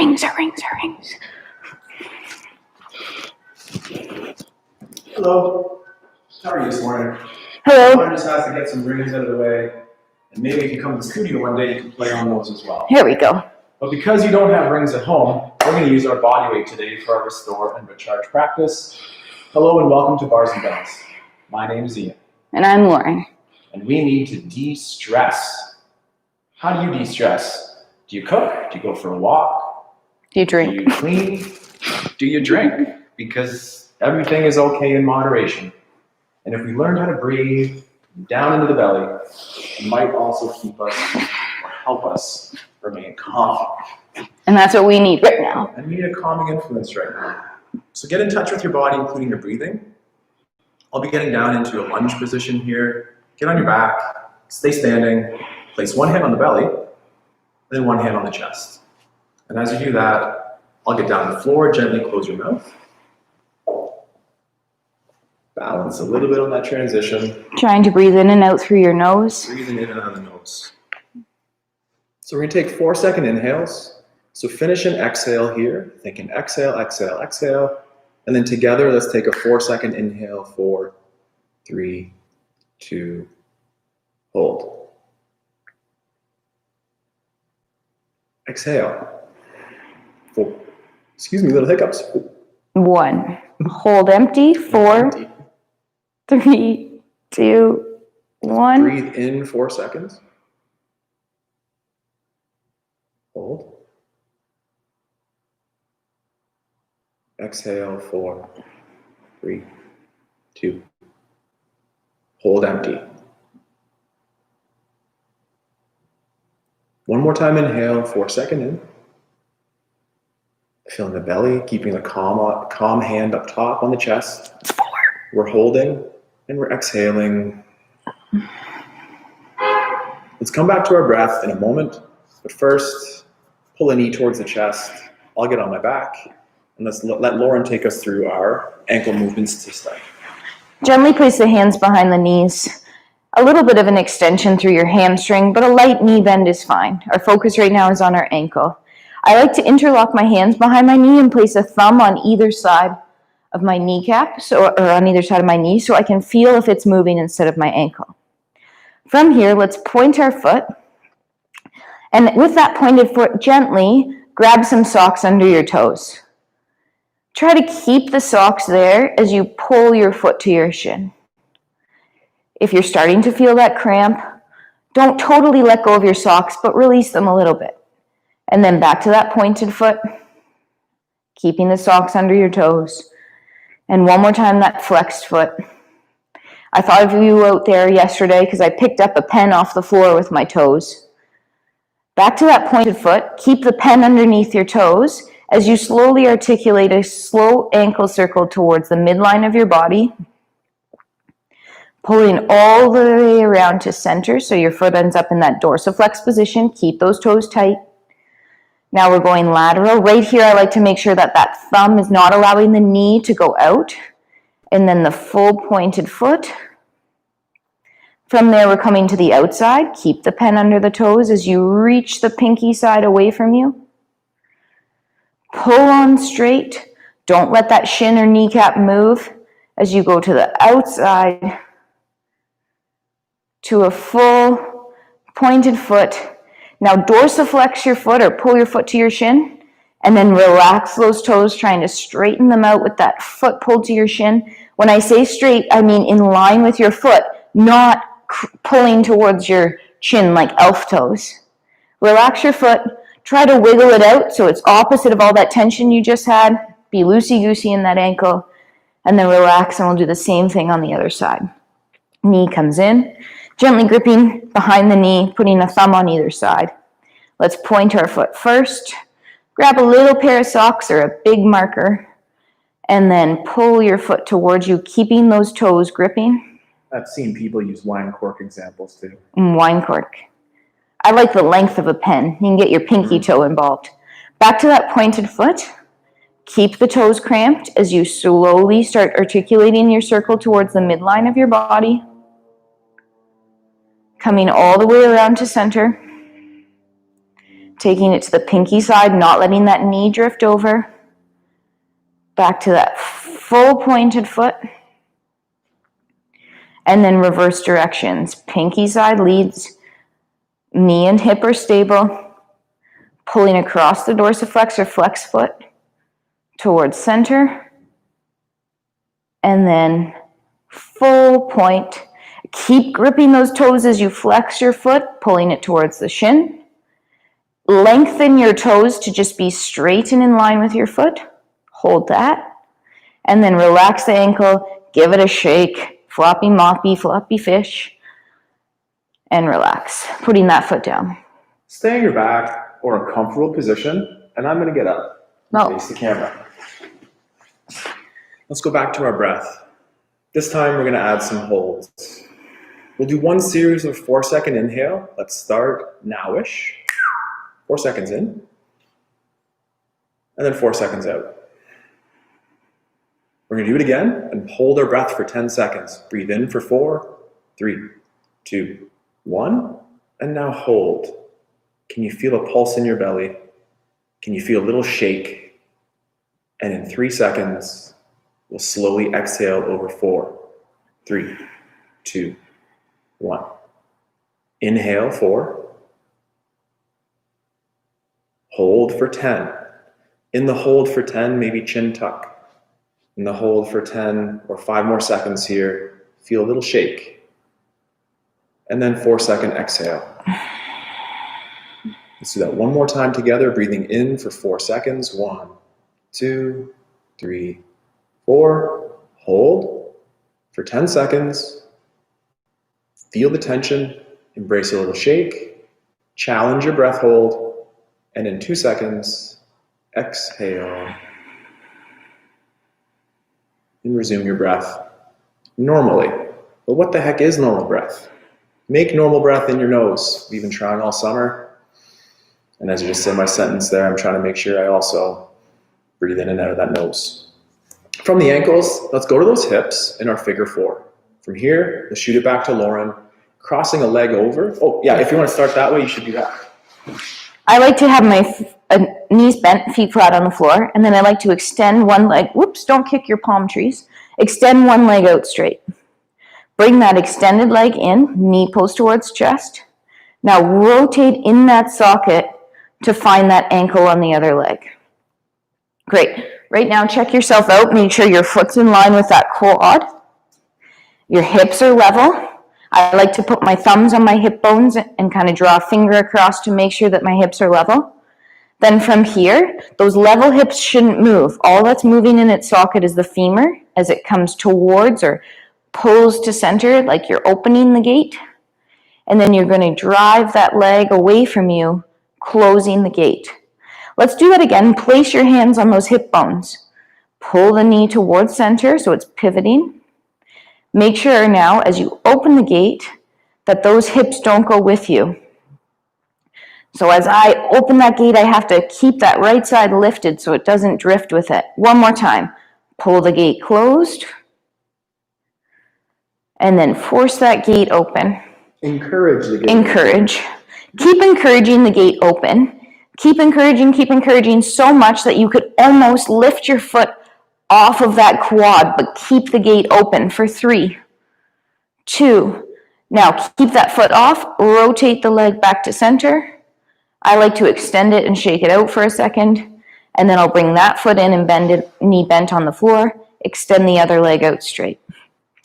rings. Hello. How are you this morning? Hello. Lauren just has to get some rings out of the way, and maybe if you come to the studio one day, you can play on those as well. Here we go. But because you don't have rings at home, we're going to use our body weight today for our restore and recharge practice. Hello and welcome to Bars and Bells. My name is Ian. And I'm Lauren. And we need to de-stress. How do you de-stress? Do you cook? Do you go for a walk? Do you drink? Do you clean? Do you drink? Because everything is okay in moderation. And if we learn how to breathe down into the belly, it might also keep us or help us remain calm. And that's what we need right now. And we need a calming influence right now. So get in touch with your body, including your breathing. I'll be getting down into a lunge position here. Get on your back, stay standing, place one hand on the belly, then one hand on the chest. And as you do that, I'll get down to the floor, gently close your mouth. Balance a little bit on that transition. Trying to breathe in and out through your nose. Breathing in and out of the nose. So we're going to take 4-second inhales. So finish an exhale here. Thinking exhale, exhale, exhale. And then together, let's take a 4-second inhale. 4, 3, 2, hold. Exhale. 4. Excuse me, little hiccups. 1. Hold empty. 4, 3, 2, 1. Breathe in 4 seconds. Hold. Exhale, 4, 3, 2. Hold empty. One more time, inhale, 4-second in. Feeling the belly, keeping a calm hand up top on the chest. 4. We're holding and we're exhaling. Let's come back to our breath in a moment. But first, pull a knee towards the chest. I'll get on my back. And let's let Lauren take us through our ankle movements to start. Gently place the hands behind the knees. A little bit of an extension through your hamstring, but a light knee bend is fine. Our focus right now is on our ankle. I like to interlock my hands behind my knee and place a thumb on either side of my kneecap, or on either side of my knee, so I can feel if it's moving instead of my ankle. From here, let's point our foot. And with that pointed foot, gently grab some socks under your toes. Try to keep the socks there as you pull your foot to your shin. If you're starting to feel that cramp, don't totally let go of your socks, but release them a little bit. And then back to that pointed foot, keeping the socks under your toes. And one more time, that flexed foot. I thought of you out there yesterday because I picked up a pen off the floor with my toes. Back to that pointed foot, keep the pen underneath your toes as you slowly articulate a slow ankle circle towards the midline of your body, pulling all the way around to center so your foot ends up in that dorsiflex position. Keep those toes tight. Now we're going lateral. Right here, I like to make sure that that thumb is not allowing the knee to go out, and then the full pointed foot. From there, we're coming to the outside. Keep the pen under the toes as you reach the pinky side away from you. Pull on straight. Don't let that shin or kneecap move as you go to the outside to a full pointed foot. Now dorsiflex your foot or pull your foot to your shin and then relax those toes, trying to straighten them out with that foot pulled to your shin. When I say straight, I mean in line with your foot, not pulling towards your chin like elf toes. Relax your foot. Try to wiggle it out so it's opposite of all that tension you just had. Be loosey-goosey in that ankle. And then relax, and we'll do the same thing on the other side. Knee comes in. Gently gripping behind the knee, putting a thumb on either side. Let's point our foot first. Grab a little pair of socks or a big marker. And then pull your foot towards you, keeping those toes gripping. I've seen people use wine cork examples too. Wine cork. I like the length of a pen. You can get your pinky toe involved. Back to that pointed foot. Keep the toes cramped as you slowly start articulating your circle towards the midline of your body. Coming all the way around to center. Taking it to the pinky side, not letting that knee drift over. Back to that full pointed foot. And then reverse directions. Pinky side leads, knee and hip are stable. Pulling across the dorsiflex or flex foot towards center. And then full point. Keep gripping those toes as you flex your foot, pulling it towards the shin. Lengthen your toes to just be straight and in line with your foot. Hold that. And then relax the ankle, give it a shake. Floppy moppy, floppy fish. And relax, putting that foot down. Stay on your back or a comfortable position, and I'm gonna get up and face the camera. Let's go back to our breath. This time we're gonna add some holds. We'll do one series of 4-second inhale. Let's start now-ish. 4 seconds in, and then 4 seconds out. We're gonna do it again and hold our breath for 10 seconds. Breathe in for 4, 3, 2, 1, and now hold. Can you feel a pulse in your belly? Can you feel a little shake? And in 3 seconds, we'll slowly exhale over 4, 3, 2, 1. Inhale 4. Hold for 10. In the hold for 10, maybe chin tuck. In the hold for 10 or 5 more seconds here, feel a little shake. And then 4-second exhale. Let's do that one more time together, breathing in for 4 seconds. 1, 2, 3, 4. Hold for 10 seconds. Feel the tension, embrace a little shake, challenge your breath hold. And in 2 seconds, exhale. And resume your breath normally. But what the heck is normal breath? Make normal breath in your nose. We've been trying all summer. And as I just said my sentence there, I'm trying to make sure I also breathe in and out of that nose. From the ankles, let's go to those hips in our figure 4. From here, let's shoot it back to Lauryn, crossing a leg over. Oh yeah, if you want to start that way, you should do that. I like to have my knees bent, feet flat on the floor, and then I like to extend one leg. Whoops, don't kick your palm trees. Extend one leg out straight. Bring that extended leg in, knee pulls towards chest. Now rotate in that socket to find that ankle on the other leg. Great. Right now, check yourself out. Make sure your foot's in line with that quad. Your hips are level. I like to put my thumbs on my hip bones and kind of draw a finger across to make sure that my hips are level. Then from here, those level hips shouldn't move. All that's moving in its socket is the femur as it comes towards or pulls to center, like you're opening the gate. And then you're going to drive that leg away from you, closing the gate. Let's do that again. Place your hands on those hip bones. Pull the knee towards center so it's pivoting. Make sure now, as you open the gate, that those hips don't go with you. So as I open that gate, I have to keep that right side lifted so it doesn't drift with it. One more time. Pull the gate closed. And then force that gate open. Encourage the gate. Encourage. Keep encouraging the gate open. Keep encouraging so much that you could almost lift your foot off of that quad, but keep the gate open for 3, 2. Now keep that foot off, rotate the leg back to center. I like to extend it and shake it out for a second, and then I'll bring that foot in and bend it, knee bent on the floor, extend the other leg out straight.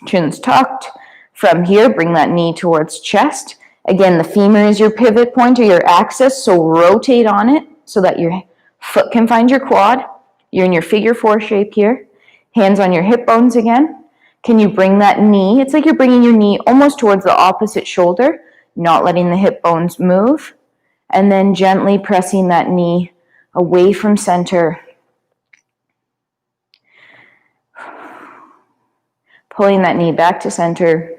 Chin's tucked. From here, bring that knee towards chest. Again, the femur is your pivot point or your axis, so rotate on it so that your foot can find your quad. You're in your figure 4 shape here. Hands on your hip bones again. Can you bring that knee? It's like you're bringing your knee almost towards the opposite shoulder, not letting the hip bones move. And then gently pressing that knee away from center. Pulling that knee back to center.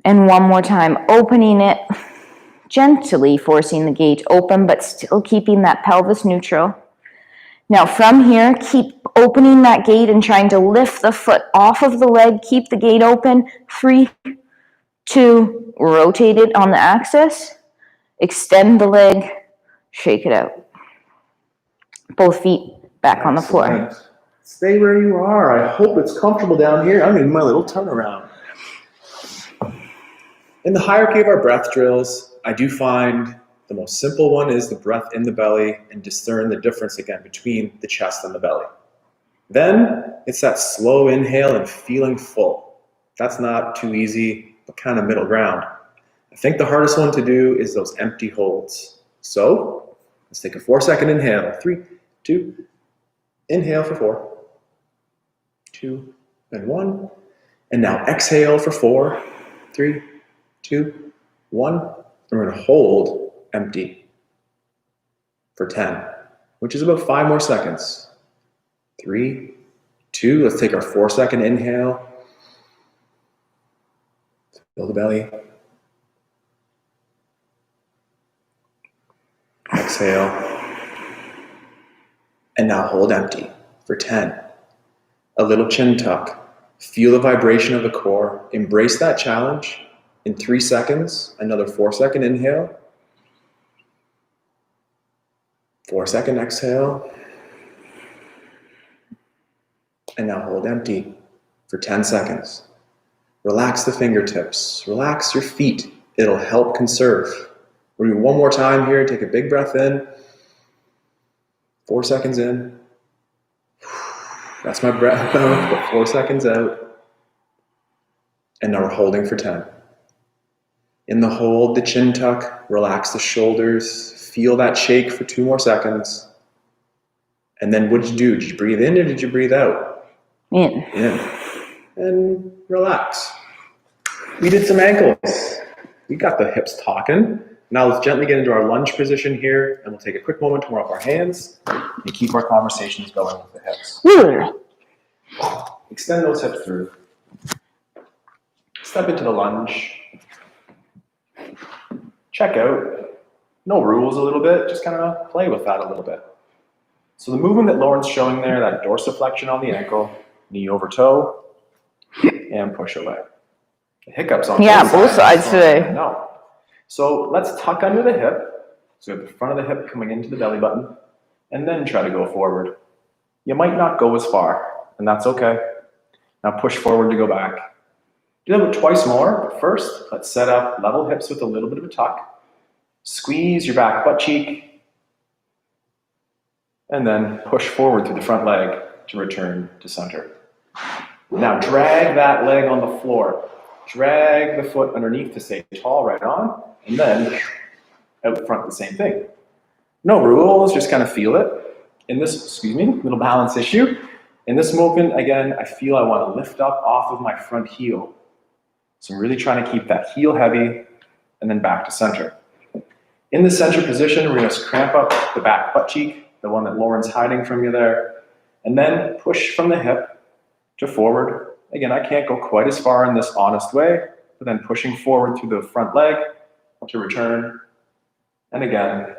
And one more time, opening it. Gently forcing the gate open, but still keeping that pelvis neutral. Now from here, keep opening that gate and trying to lift the foot off of the leg. Keep the gate open. 3, 2, rotate it on the axis. Extend the leg, shake it out. Both feet back on the floor. Excellent. Stay where you are. I hope it's comfortable down here. I'm in my little turnaround. In the hierarchy of our breath drills, I do find the most simple one is the breath in the belly and discern the difference again between the chest and the belly. Then it's that slow inhale and feeling full. That's not too easy, but kind of middle ground. I think the hardest one to do is those empty holds. So let's take a 4-second inhale. 3, 2, inhale for 4, 2, and 1. And now exhale for 4, 3, 2, 1. And we're going to hold empty for 10, which is about 5 more seconds. 3, 2, let's take our 4-second inhale. Fill the belly. Exhale. And now hold empty for 10. A little chin tuck. Feel the vibration of the core. Embrace that challenge. In 3 seconds, another 4-second inhale. 4-second exhale. And now hold empty for 10 seconds. Relax the fingertips. Relax your feet. It'll help conserve. We'll do one more time here. Take a big breath in. 4 seconds in. That's my breath out, but 4 seconds out. And now we're holding for 10. In the hold, the chin tuck, relax the shoulders, feel that shake for 2 more seconds. And then what did you do? Did you breathe in or did you breathe out? In. And relax. We did some ankles. We got the hips talking. Now let's gently get into our lunge position here, and we'll take a quick moment to warm up our hands and keep our conversations going with the hips. Extend those hips through. Step into the lunge. Check out. No rules a little bit, just kind of play with that a little bit. So the movement that Lauren's showing there, that dorsiflexion on the ankle, knee over toe, and push away. The hiccups on both sides today. No. So let's tuck under the hip. So we have the front of the hip coming into the belly button, and then try to go forward. You might not go as far, and that's okay. Now push forward to go back. Do that twice more, but first, let's set up level hips with a little bit of a tuck. Squeeze your back butt cheek, and then push forward through the front leg to return to center. Now drag that leg on the floor. Drag the foot underneath to stay tall right on, and then out front the same thing. No rules, just kind of feel it. In this, little balance issue. In this movement, again, I feel I want to lift up off of my front heel. So I'm really trying to keep that heel heavy, and then back to center. In the center position, we're going to cramp up the back butt cheek, the one that Lauren's hiding from you there, and then push from the hip to forward. Again, I can't go quite as far in this honest way, but then pushing forward through the front leg to return, and again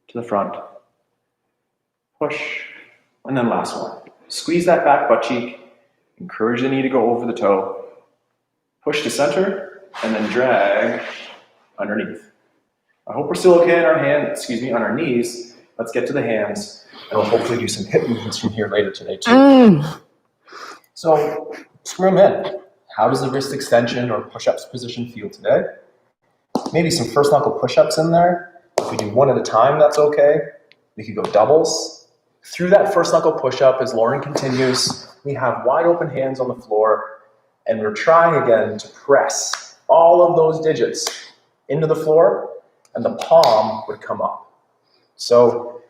to the front. Push, and then last one. Squeeze that back butt cheek, encourage the knee to go over the toe, push to center, and then drag underneath. I hope we're still okay on on our knees. Let's get to the hands, and we'll hopefully do some hip movements from here later today too. So, screw them in. How does the wrist extension or push-ups position feel today? Maybe some first knuckle push-ups in there. If we do one at a time, that's okay. We could go doubles. Through that first knuckle push-up, as Lauren continues, we have wide open hands on the floor, and we're trying again to press all of those digits into the floor, and the palm would come up. So,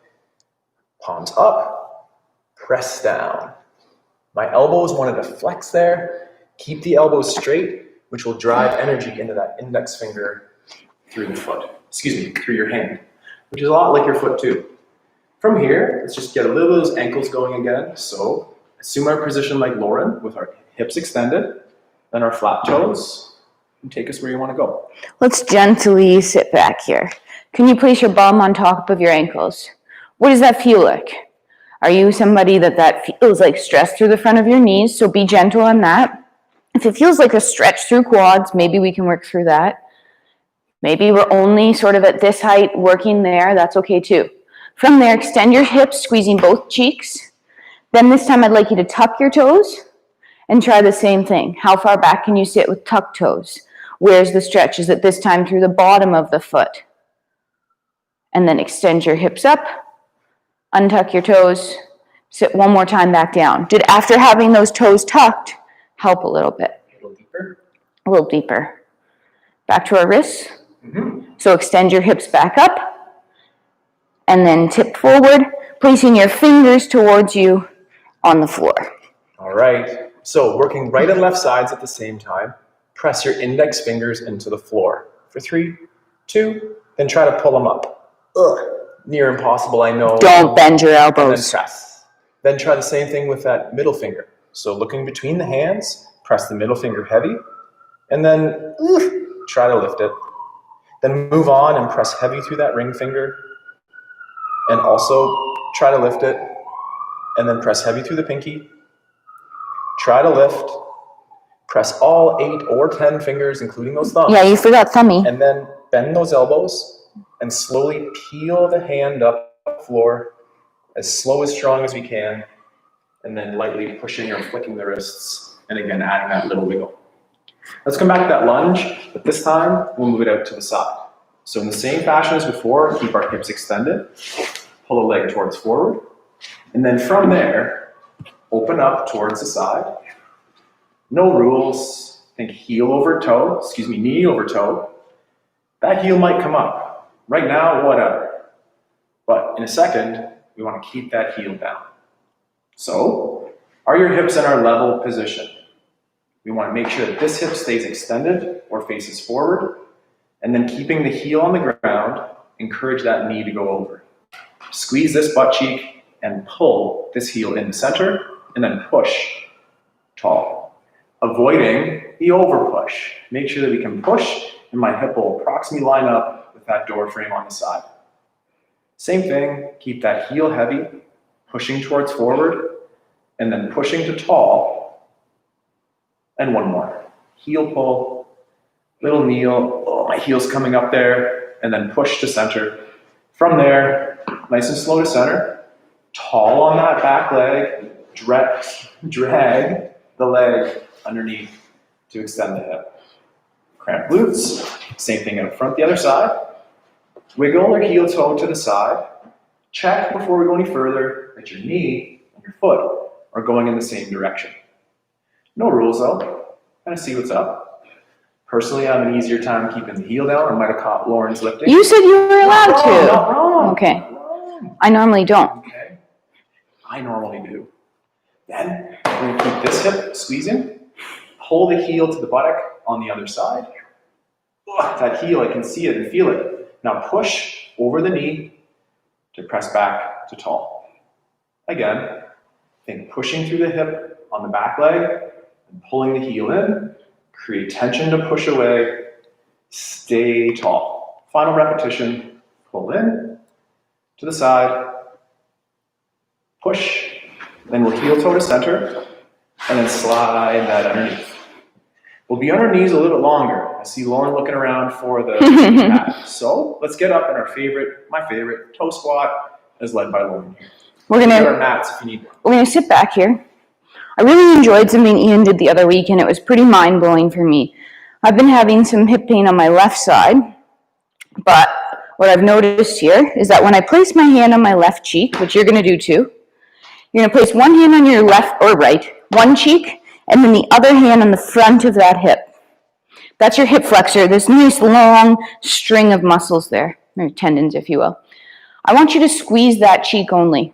palms up, press down. My elbows wanted to flex there. Keep the elbows straight, which will drive energy into that index finger through the foot. Through your hand, which is a lot like your foot too. From here, let's just get a little bit of those ankles going again. So assume our position like Lauren with our hips extended, then our flat toes, and take us where you want to go. Let's gently sit back here. Can you place your bum on top of your ankles? What does that feel like? Are you somebody that feels like stress through the front of your knees? So be gentle on that. If it feels like a stretch through quads, maybe we can work through that. Maybe we're only sort of at this height, working there. That's okay too. From there, extend your hips, squeezing both cheeks. Then this time I'd like you to tuck your toes and try the same thing. How far back can you sit with tucked toes? Where's the stretch? Is it this time through the bottom of the foot? And then extend your hips up, untuck your toes, sit one more time back down. Did after having those toes tucked help a little bit? A little deeper. A little deeper. Back to our wrists. So extend your hips back up and then tip forward, placing your fingers towards you on the floor. All right. So working right and left sides at the same time. Press your index fingers into the floor for 3, 2, then try to pull them up. Ugh, near impossible, I know. Don't bend your And elbows. then press. Then try the same thing with that middle finger. So looking between the hands, press the middle finger heavy, and then try to lift it. Then move on and press heavy through that ring finger, and also try to lift it, and then press heavy through the pinky. Try to lift. Press all 8 or 10 fingers, including those thumbs. Yeah, you forgot thummy. And then bend those elbows and slowly peel the hand up the floor as slow as strong as we can, and then lightly pushing or flicking the wrists, and again adding that little wiggle. Let's come back to that lunge, but this time we'll move it out to the side. So in the same fashion as before, keep our hips extended, pull a leg towards forward, and then from there, open up towards the side. No rules. Think heel over toe, knee over toe. That heel might come up. Right now, whatever. But in a second, we want to keep that heel down. So, are your hips in our level position? We want to make sure that this hip stays extended or faces forward, and then keeping the heel on the ground, encourage that knee to go over. Squeeze this butt cheek and pull this heel in the center, and then push tall. Avoiding the over push. Make sure that we can push and my hip will approximately line up with that door frame on the side. Same thing, keep that heel heavy, pushing towards forward, and then pushing to tall. And one more. Heel pull, little kneel, oh, my heel's coming up there, and then push to center. From there, nice and slow to center, tall on that back leg, drag the leg underneath to extend the hip. Cramp glutes, same thing out front the other side. Wiggle your heel toe to the side. Check before we go any further that your knee and your foot are going in the same direction. No rules though, kind of see what's up. Personally, I have an easier time keeping the heel down. I might have caught Lauren's lifting. You said you were allowed to. Not wrong. Okay. Not wrong. I normally don't. Okay. I normally do. Then we're going to keep this hip squeezing. Pull the heel to the buttock on the other side. Ugh, that heel, I can see it and feel it. Now push over the knee to press back to tall. Again, think pushing through the hip on the back leg and pulling the heel in. Create tension to push away. Stay tall. Final repetition. Pull in to the side. Push. Then we'll heel toe to center. And then slide that underneath. We'll be on our knees a little bit longer. I see Lauren looking around for the pad. So let's get up in my favorite, toe squat, as led by Lauren here. We're gonna get our mats if you need one. We're gonna sit back here. I really enjoyed something Ian did the other week, and it was pretty mind-blowing for me. I've been having some hip pain on my left side, but what I've noticed here is that when I place my hand on my left cheek, which you're gonna do too, you're gonna place one hand on your left or right, one cheek, and then the other hand on the front of that hip. That's your hip flexor, this nice long string of muscles there, or tendons if you will. I want you to squeeze that cheek only.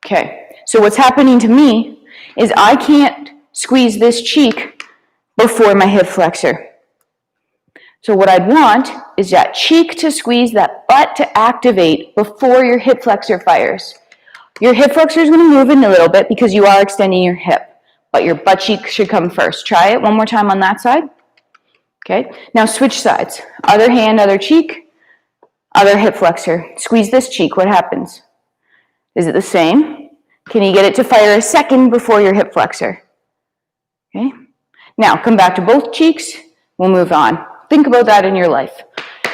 Okay, so what's happening to me is I can't squeeze this cheek before my hip flexor. So what I'd want is that cheek to squeeze, that butt to activate before your hip flexor fires. Your hip flexor is going to move in a little bit because you are extending your hip, but your butt cheek should come first. Try it one more time on that side. Okay, now switch sides. Other hand, other cheek, other hip flexor. Squeeze this cheek. What happens? Is it the same? Can you get it to fire a second before your hip flexor? Okay, now come back to both cheeks. We'll move on. Think about that in your life.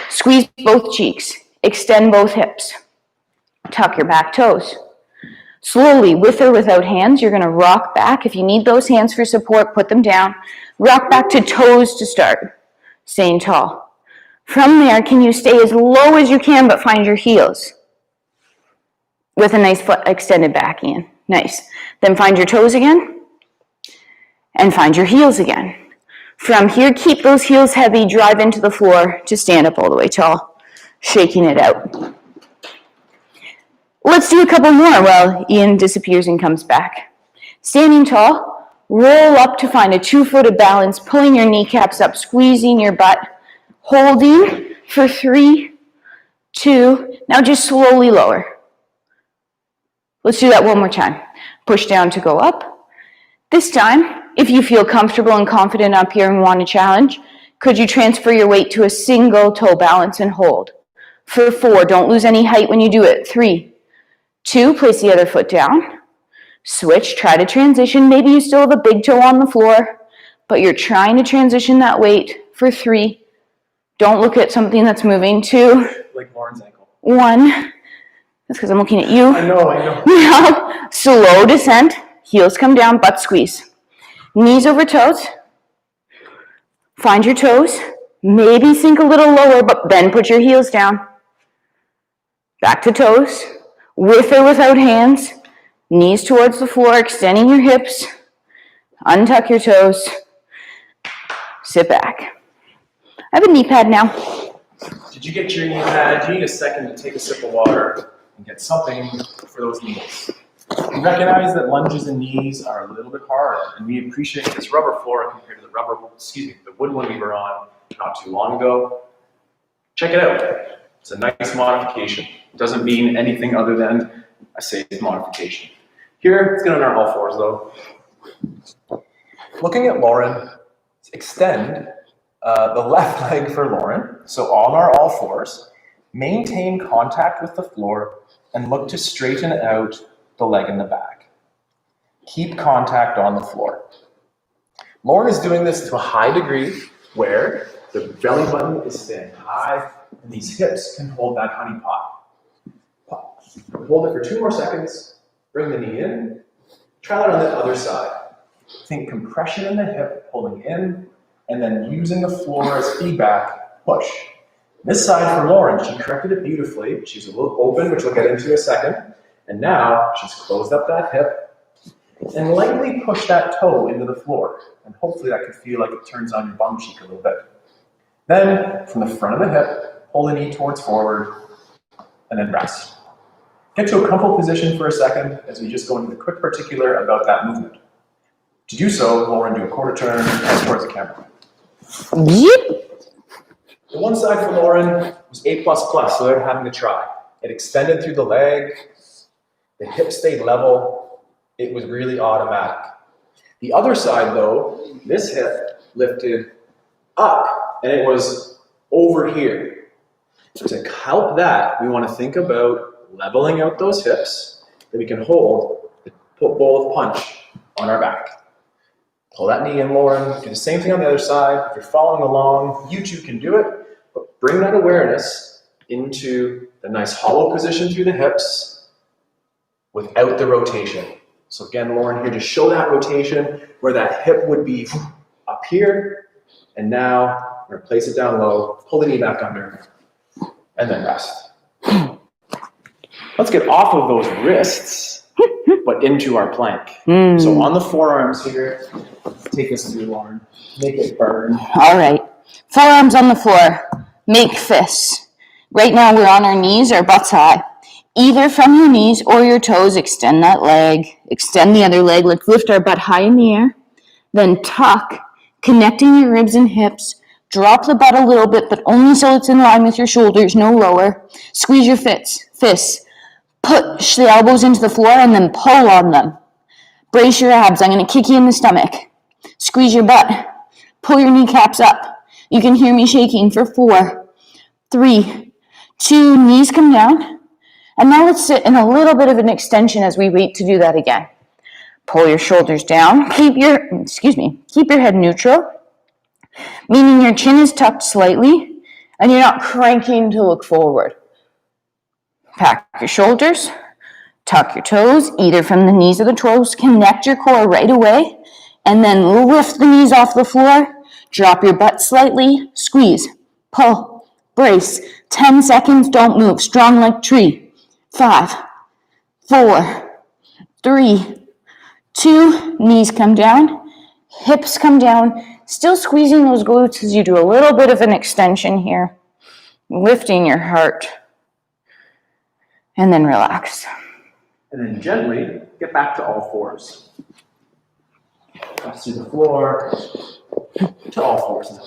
Squeeze both cheeks. Extend both hips. Tuck your back toes. Slowly, with or without hands, you're going to rock back. If you need those hands for support, put them down. Rock back to toes to start. Staying tall. From there, can you stay as low as you can, but find your heels? With a nice foot extended back, Ian. Nice. Then find your toes again. And find your heels again. From here, keep those heels heavy, drive into the floor to stand up all the way tall. Shaking it out. Let's do a couple more while Ian disappears and comes back. Standing tall, roll up to find a 2-footed balance, pulling your kneecaps up, squeezing your butt, holding for 3, 2, now just slowly lower. Let's do that one more time. Push down to go up. This time, if you feel comfortable and confident up here and want a challenge, could you transfer your weight to a single toe balance and hold? For 4, don't lose any height when you do it. 3, 2, place the other foot down. Switch, try to transition. Maybe you still have a big toe on the floor, but you're trying to transition that weight. For 3, don't look at something that's moving. 2, Like Lauren's ankle. 1, that's because I'm looking at you. I know. Now, slow descent. Heels come down, butt squeeze. Knees over toes. Find your toes. Maybe sink a little lower, but then put your heels down. Back to toes. With or without hands. Knees towards the floor, extending your hips. Untuck your toes. Sit back. I have a knee pad now. Did you get your knee pad? You need a second to take a sip of water and get something for those knees. We recognize that lunges and knees are a little bit hard, and we appreciate this rubber floor compared to the wood one we were on not too long ago. Check it out. It's a nice modification. It doesn't mean anything other than a safe modification. Here, let's get on our all fours though. Looking at Lauren, extend the left leg for Lauren. So on our all fours, maintain contact with the floor and look to straighten out the leg in the back. Keep contact on the floor. Lauren is doing this to a high degree where the belly button is staying high and these hips can hold that honey pot. Hold it for 2 more seconds, bring the knee in, try that on the other side. Think compression in the hip, pulling in, and then using the floor as feedback, push. This side for Lauren, she corrected it beautifully. She's a little open, which we'll get into in a second. And now she's closed up that hip and lightly push that toe into the floor. And hopefully that can feel like it turns on your bum cheek a little bit. Then from the front of the hip, pull the knee towards forward and then rest. Get to a comfortable position for a second as we just go into the quick particular about that movement. To do so, Lauren, do a quarter turn and towards the camera. Yep. The one side for Lauren was A++, so they're having to try. It extended through the leg. The hip stayed level. It was really automatic. The other side, though, this hip lifted up, and it was over here. So to help that, we want to think about leveling out those hips that we can hold the bowl of punch on our back. Pull that knee in, Lauren. Do the same thing on the other side. If you're following along, you too can do it, but bring that awareness into the nice hollow position through the hips without the rotation. So again, Lauren, here to show that rotation where that hip would be up here, and now we're gonna place it down low, pull the knee back under, and then rest. Let's get off of those wrists, but into our plank. So on the forearms here, take us through, Lauren. Make it burn. All right. Forearms on the floor. Make fists. Right now we're on our knees, our butts high. Either from your knees or your toes, extend that leg. Extend the other leg. Let's lift our butt high in the air. Then tuck, connecting your ribs and hips. Drop the butt a little bit, but only so it's in line with your shoulders, no lower. Squeeze your fists. Push the elbows into the floor and then pull on them. Brace your abs. I'm going to kick you in the stomach. Squeeze your butt. Pull your kneecaps up. You can hear me shaking for 4, 3, 2, knees come down. And now let's sit in a little bit of an extension as we wait to do that again. Pull your shoulders down. Keep your head neutral. meaning your chin is tucked slightly and you're not cranking to look forward. Pack your shoulders, tuck your toes, either from the knees or the toes, connect your core right away, and then lift the knees off the floor, drop your butt slightly, squeeze, pull, brace, 10 seconds, don't move, strong like tree. 5, 4, 3, 2, knees come down, hips come down, still squeezing those glutes as you do a little bit of an extension here, lifting your heart, and then relax. And then gently get back to all fours. Press through the floor to all fours now.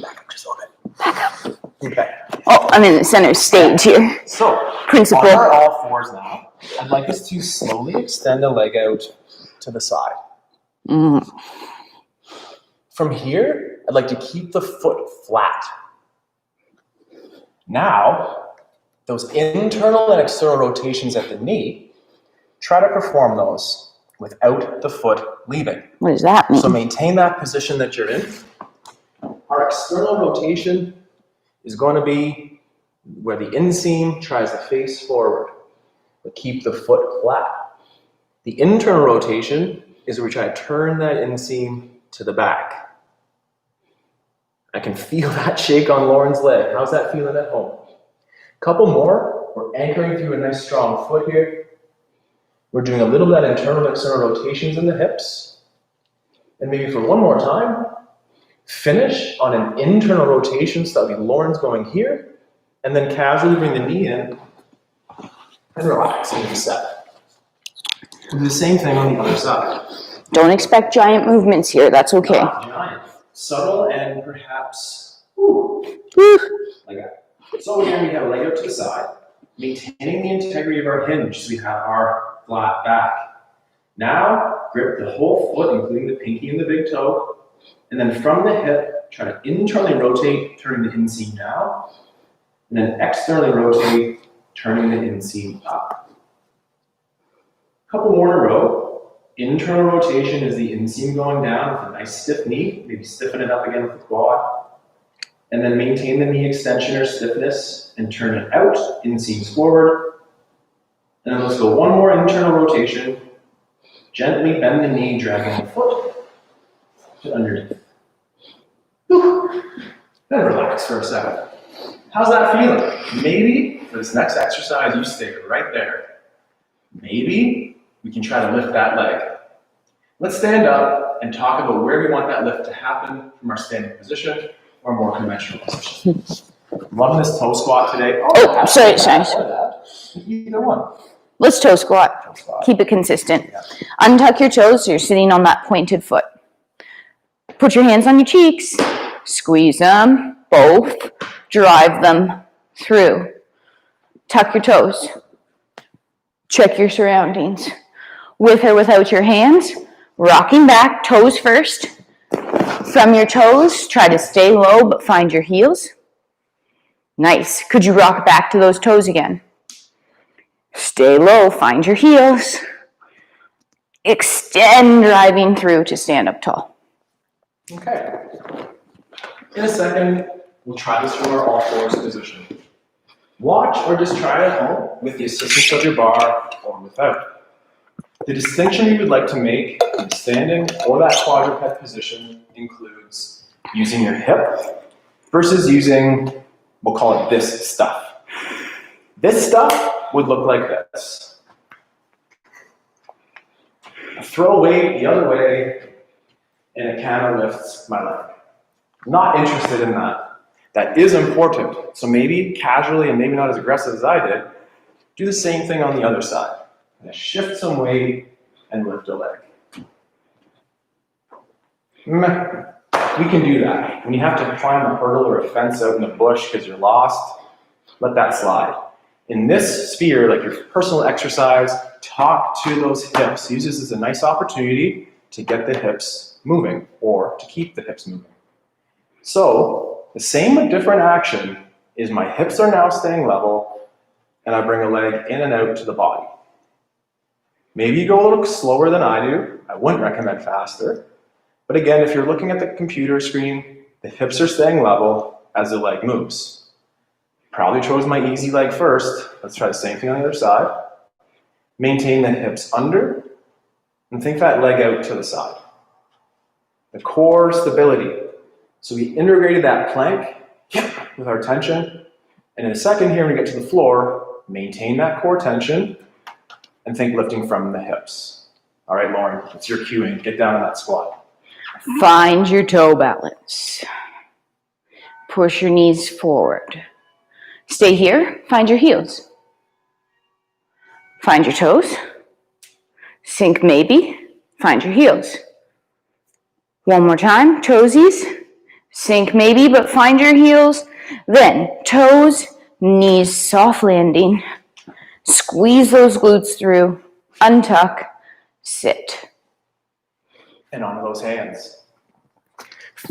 Back up just a little bit. Back up. Okay. Oh, I'm in the center stage here. So, Principle. on our all fours now, I'd like us to slowly extend a leg out to the side. From here, I'd like to keep the foot flat. Now, those internal and external rotations at the knee, try to perform those without the foot leaving. What does that mean? So maintain that position that you're in. Our external rotation is going to be where the inseam tries to face forward, but keep the foot flat. The internal rotation is where we try to turn that inseam to the back. I can feel that shake on Lauren's leg. How's that feeling at home? Couple more. We're anchoring through a nice strong foot here. We're doing a little bit of internal and external rotations in the hips. And maybe for one more time, finish on an internal rotation, so that'll be Lauren's going here, and then casually bring the knee in and relax into the set. We'll do the same thing on the other side. Don't expect giant movements here. That's okay. Not giant. Subtle and perhaps like that. So again, we have a leg out to the side, maintaining the integrity of our hinge so we have our flat back. Now, grip the whole foot, including the pinky and the big toe, and then from the hip, try to internally rotate, turning the inseam down, and then externally rotate, turning the inseam up. A couple more in a row. Internal rotation is the inseam going down with a nice stiff knee, maybe stiffen it up again with the quad. And then maintain the knee extension or stiffness and turn it out, inseams forward. And then let's go one more internal rotation. Gently bend the knee, dragging the foot to underneath. Then relax for a second. How's that feeling? Maybe for this next exercise, you stay right there. Maybe we can try to lift that leg. Let's stand up and talk about where we want that lift to happen from our standing position or more conventional position. Loving this toe squat today. Oh, sorry. Either one. Let's toe squat. Keep it consistent. Yeah. Untuck your toes so you're sitting on that pointed foot. Put your hands on your cheeks. Squeeze them, both. Drive them through. Tuck your toes. Check your surroundings. With or without your hands, rocking back, toes first. From your toes, try to stay low but find your heels. Nice. Could you rock back to those toes again? Stay low, find your heels. Extend, driving through to stand up tall. Okay. In a second, we'll try this from our all fours position. Watch or just try it at home with the assistance of your bar or without. The distinction we would like to make in standing or that quadruped position includes using your hip versus using, we'll call it this stuff. This stuff would look like this. I throw weight the other way and it kind of lifts my leg. Not interested in that. That is important. So maybe casually and maybe not as aggressive as I did, do the same thing on the other side. Shift some weight and lift a leg. We can do that. When you have to climb a hurdle or a fence out in the bush because you're lost, let that slide. In this sphere, like your personal exercise, talk to those hips. Use this as a nice opportunity to get the hips moving or to keep the hips moving. So, the same but different action is my hips are now staying level and I bring a leg in and out to the body. Maybe you go a little slower than I do. I wouldn't recommend faster. But again, if you're looking at the computer screen, the hips are staying level as the leg moves. Probably chose my easy leg first. Let's try the same thing on the other side. Maintain the hips under and think that leg out to the side. The core stability. So we integrated that plank with our tension. And in a second here, when we get to the floor, maintain that core tension and think lifting from the hips. All right, Lauren, it's your cueing. Get down in that squat. Find your toe balance. Push your knees forward. Stay here. Find your heels. Find your toes. Sink maybe. Find your heels. One more time. Toesies. Sink maybe, but find your heels. Then toes, knees, soft landing. Squeeze those glutes through. Untuck. Sit. And onto those hands.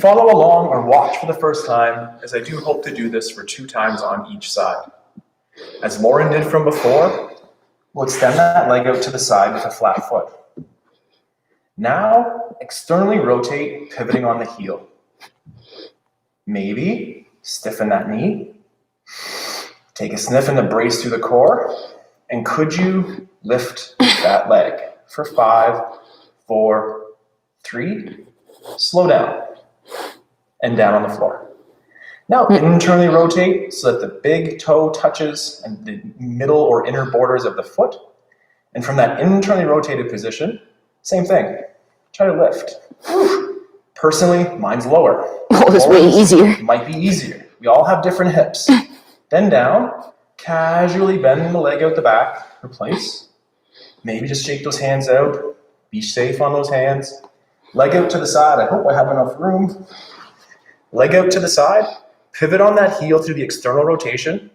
Follow along or watch for the first time, as I do hope to do this for 2 times on each side. As Lauren did from before, we'll extend that leg out to the side with a flat foot. Now, externally rotate, pivoting on the heel. Maybe stiffen that knee. Take a sniff in the brace through the core. And could you lift that leg for 5, 4, 3, slow down, and down on the floor. Now internally rotate so that the big toe touches and the middle or inner borders of the foot. And from that internally rotated position, same thing. Try to lift. Personally, mine's lower. Oh, it's way easier. Might be easier. We all have different hips. Then down, casually bend the leg out the back, replace. Maybe just shake those hands out. Be safe on those hands. Leg out to the side. I hope I have enough room. Leg out to the side. Pivot on that heel through the external rotation.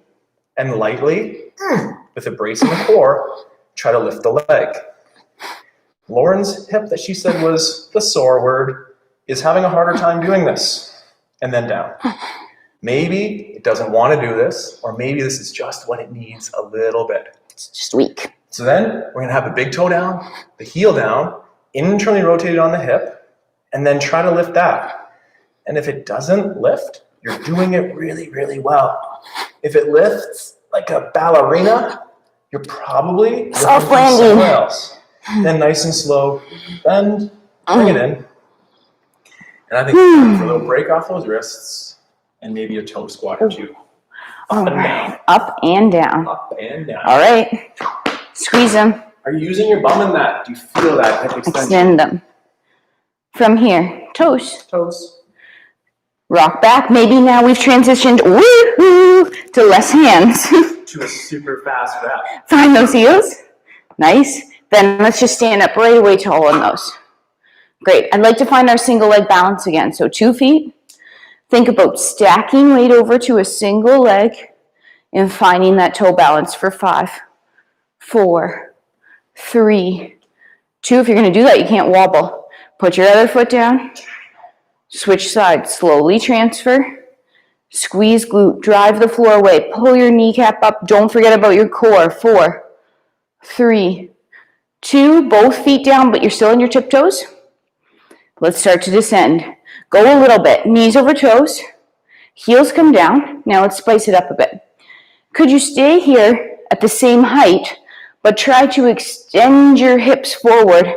And lightly, with a brace in the core, try to lift the leg. Lauren's hip that she said was the sore word is having a harder time doing this. And then down. Maybe it doesn't want to do this, or maybe this is just what it needs a little bit. It's just weak. So then we're going to have the big toe down, the heel down, internally rotated on the hip, and then try to lift that. And if it doesn't lift, you're doing it really, really well. If it lifts like a ballerina, you're probably soft lifting somewhere landing. else. Then nice and slow, bend, bring it in. And I think for a little break off those wrists, and maybe a toe squat or 2. All right. Up and down. Up and down. All right. Squeeze them. Are you using your bum in that? Do you feel that hip extension? Extend them. From here, toes. Toes. Rock back. Maybe now we've transitioned woohoo to less hands. To a super fast rep. Find those heels. Nice. Then let's just stand up right away tall on those. Great. I'd like to find our single leg balance again. So 2 feet. Think about stacking weight over to a single leg and finding that toe balance for 5, 4, 3, 2. If you're going to do that, you can't wobble. Put your other foot down. Switch sides. Slowly transfer. Squeeze glute. Drive the floor away. Pull your kneecap up. Don't forget about your core. 4, 3, 2. Both feet down, but you're still on your tiptoes. Let's start to descend. Go a little bit. Knees over toes. Heels come down. Now let's spice it up a bit. Could you stay here at the same height, but try to extend your hips forward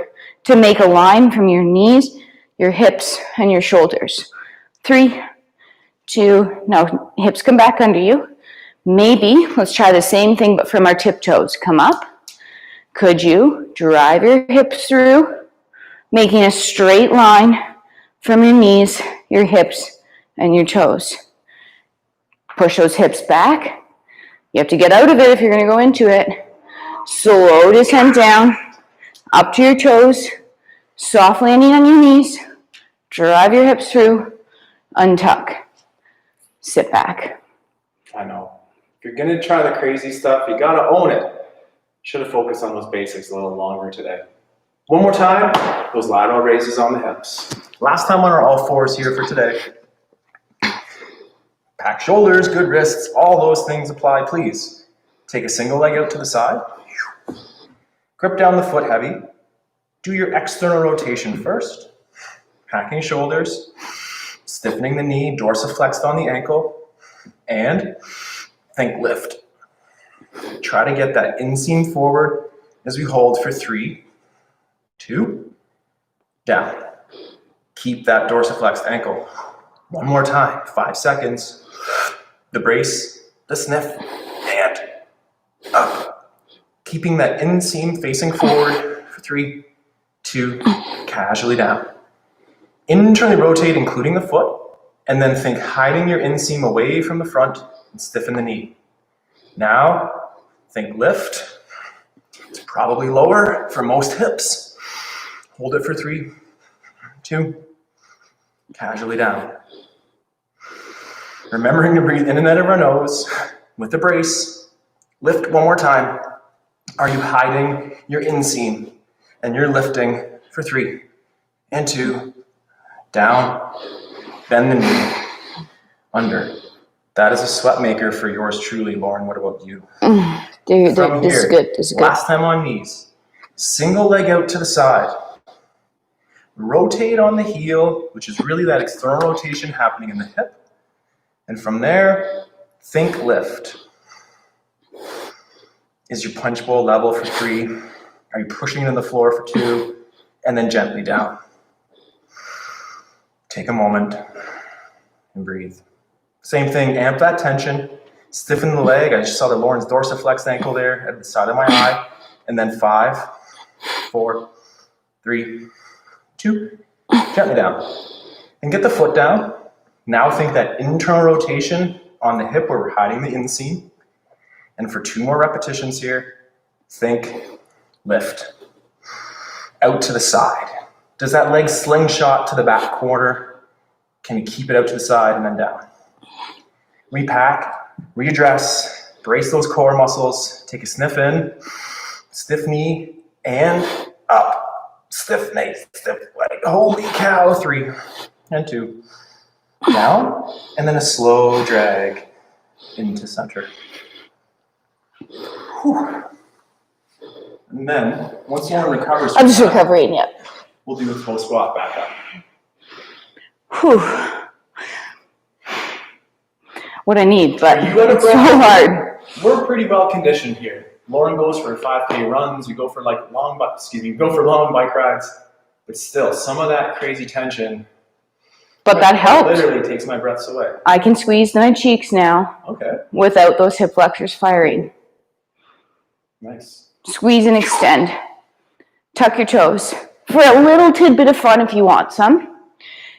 to make a line from your knees, your hips, and your shoulders. 3, 2, now hips come back under you. Maybe, let's try the same thing, but from our tiptoes. Come up. Could you drive your hips through, making a straight line from your knees, your hips, and your toes. Push those hips back. You have to get out of it if you're going to go into it. Slow descent down, up to your toes, soft landing on your knees. Drive your hips through, untuck, sit back. I know. If you're going to try the crazy stuff, you got to own it. Should have focused on those basics a little longer today. One more time, those lateral raises on the hips. Last time on our all fours here for today. Back shoulders, good wrists, all those things apply, please. Take a single leg out to the side. Grip down the foot heavy. Do your external rotation first. packing shoulders, stiffening the knee, dorsiflexed on the ankle, and think lift. Try to get that inseam forward as we hold for 3, 2, down. Keep that dorsiflexed ankle. One more time, 5 seconds. The brace, the sniff, and up. Keeping that inseam facing forward for 3, 2, casually down. Internally rotate, including the foot, and then think hiding your inseam away from the front and stiffen the knee. Now, think lift. It's probably lower for most hips. Hold it for 3, 2, casually down. Remembering to breathe in and out of our nose with the brace. Lift one more time. Are you hiding your inseam? And you're lifting for 3 and 2, down, bend the knee, under. That is a sweat maker for yours truly, Lauren. What about you? Dude, this is good. This is good. Last time on knees. Single leg out to the side. Rotate on the heel, which is really that external rotation happening in the hip. And from there, think lift. Is your punch bowl level for 3? Are you pushing it on the floor for 2? And then gently down. Take a moment and breathe. Same thing, amp that tension. Stiffen the leg. I just saw the Lauren's dorsiflexed ankle there at the side of my eye. And then 5, 4, 3, 2, gently down. And get the foot down. Now think that internal rotation on the hip where we're hiding the inseam. And for 2 more repetitions here, think lift. Out to the side. Does that leg slingshot to the back corner? Can you keep it out to the side and then down? Repack, readdress, brace those core muscles, take a sniff in, stiff knee, and up. Stiff knee, stiff leg. Holy cow, 3 and 2. Down, and then a slow drag into center. Whew. And then, once Lauren recovers, I'm just recovering, yeah. We'll do a toe squat back up. Whew. What I need, but Are you out of it's so breath? hard. We're pretty well conditioned here. Lauren goes for 5K runs. We go for long bike rides. But still, some of that crazy tension. But that helped. Literally takes my breaths away. I can squeeze my cheeks now. Okay. Without those hip flexors firing. Nice. Squeeze and extend. Tuck your toes. For a little tidbit of fun if you want some,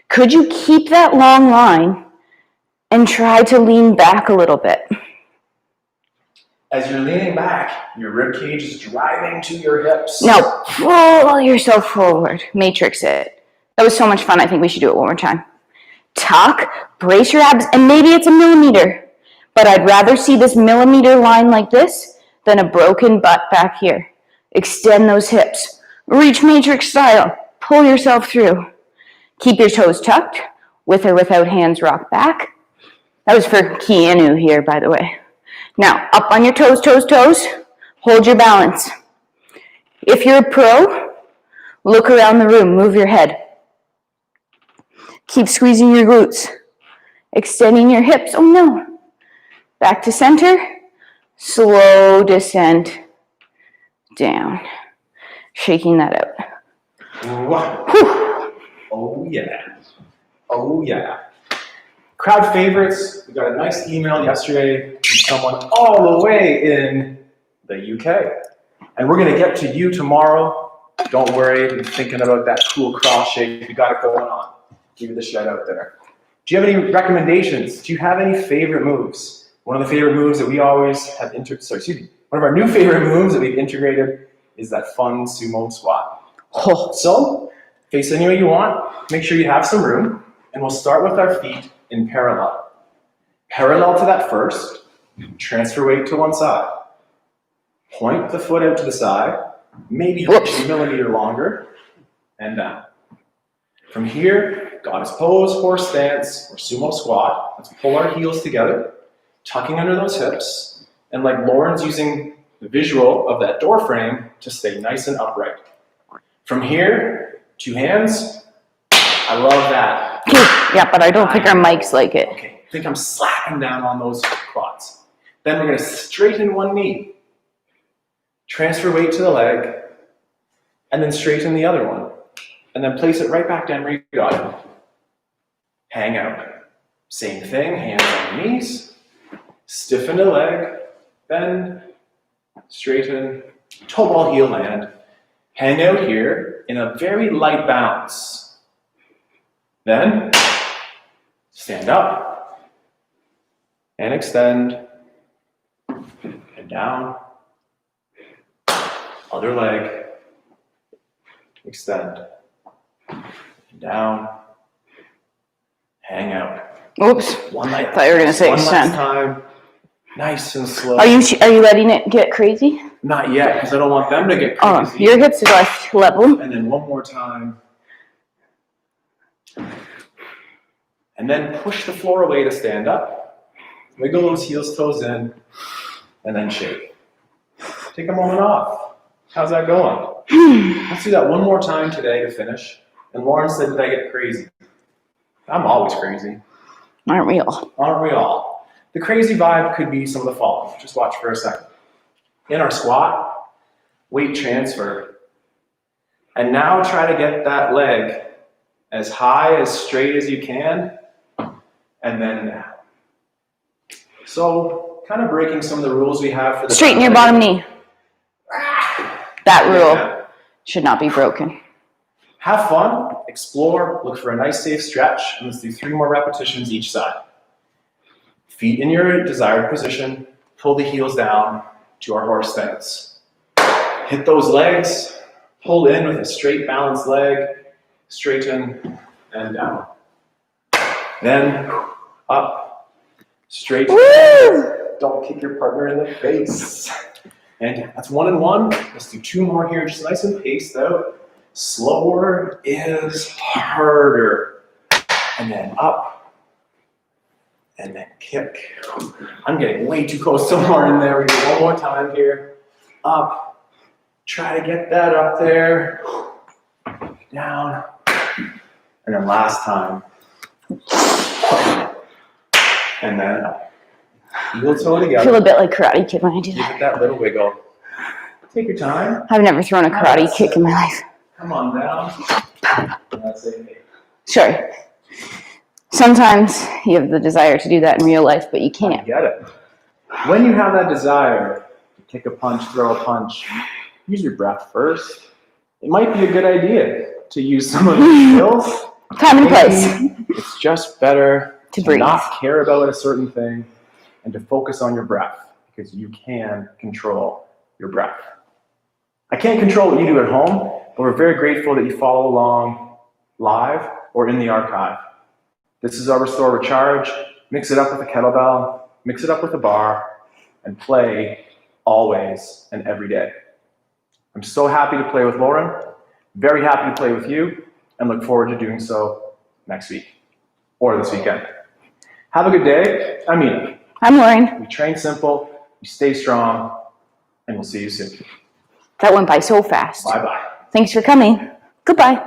could you keep that long line and try to lean back a little bit? As you're leaning back, your rib cage is driving to your hips. Now, pull yourself forward. Matrix it. That was so much fun. I think we should do it one more time. Tuck, brace your abs, and maybe it's a millimeter, but I'd rather see this millimeter line like this than a broken butt back here. Extend those hips. Reach matrix style. Pull yourself through. Keep your toes tucked. With or without hands, rock back. That was for Keanu here, by the way. Now, up on your toes, toes, toes. Hold your balance. If you're a pro, look around the room. Move your head. Keep squeezing your glutes. Extending your hips. Oh, no. Back to center. Slow descent down. Shaking that out. Wow. Oh, yeah. Oh, yeah. Crowd favorites. We got a nice email yesterday from someone all the way in the UK. And we're going to get to you tomorrow. Don't worry. Been thinking about that cool cross shape. You got it going on. Give you the shout out there. Do you have any recommendations? Do you have any favorite moves? One of the favorite moves that we always have one of our new favorite moves that we've integrated is that fun sumo squat. Oh. So, face any way you want. Make sure you have some room. And we'll start with our feet in parallel. Parallel to that first, transfer weight to one side. Point the foot out to the side, maybe a millimeter longer, and down. From here, goddess pose, horse stance, or sumo squat. Let's pull our heels together, tucking under those hips, and like Lauren's using the visual of that door frame to stay nice and upright. From here, 2 hands, I love that. Yeah, but I don't think our mics like it. Okay, think I'm slapping down on those quads. Then we're going to straighten one knee. Transfer weight to the leg. And then straighten the other one. And then place it right back down where you got it. Hang out. Same thing, hands on the knees. Stiffen the leg. Bend. Straighten. Toe ball, heel land. Hang out here in a very light bounce. Then, stand up. And extend. And down. Other leg. Extend. And down. Hang out. Oops. One light. I thought you were going to say one extend. last time. Nice and slow. Are you letting it get crazy? Not yet, because I don't want them to get Oh, crazy. your hips are level. And then one more time. And then push the floor away to stand up. Wiggle those heels, toes in. And then shake. Take a moment off. How's that going? Let's do that one more time today to finish. And Lauren said, did I get crazy? I'm always crazy. Aren't we all? Aren't we all? The crazy vibe could be some of the following. Just watch for a second. In our squat, weight transfer. And now try to get that leg as high, as straight as you can, and then down. So, kind of breaking some of the rules we have for the Straighten your bottom knee. That rule should not be broken. Have fun, explore, look for a nice safe stretch, and let's do 3 more repetitions each side. Feet in your desired position, pull the heels down to our horse stance. Hit those legs, pull in with a straight balanced leg, straighten and down. Then up, straight. Don't kick your partner in the face. And that's 1 and 1. Let's do 2 more here, just nice and paced out. Slower is harder. And then up. And then kick. I'm getting way too close to Lauren there. We do 1 more time here. Up. Try to get that up there. Down. And then last time. And then up. Heel toe together. I feel a bit like Karate Kid when I do Give that. it that little wiggle. Take your time. I've never thrown a karate kick in my life. Come on down. That's it. Sure. Sometimes you have the desire to do that in real life, but you I can't. get it. When you have that desire to kick a punch, throw a punch, use your breath first. It might be a good idea to use some of the skills. Time and place. It's just better To to breathe. not care about a certain thing and to focus on your breath, because you can control your breath. I can't control what you do at home, but we're very grateful that you follow along live or in the archive. This is our Restore Recharge. Mix it up with a kettlebell, mix it up with a bar, and play always and every day. I'm so happy to play with Lauren, very happy to play with you, and look forward to doing so next week or this weekend. Have a good day. I'm Ian. I'm Lauren. We train simple, we stay strong, and we'll see you soon. That went by so fast. Bye-bye. Thanks for coming. Goodbye.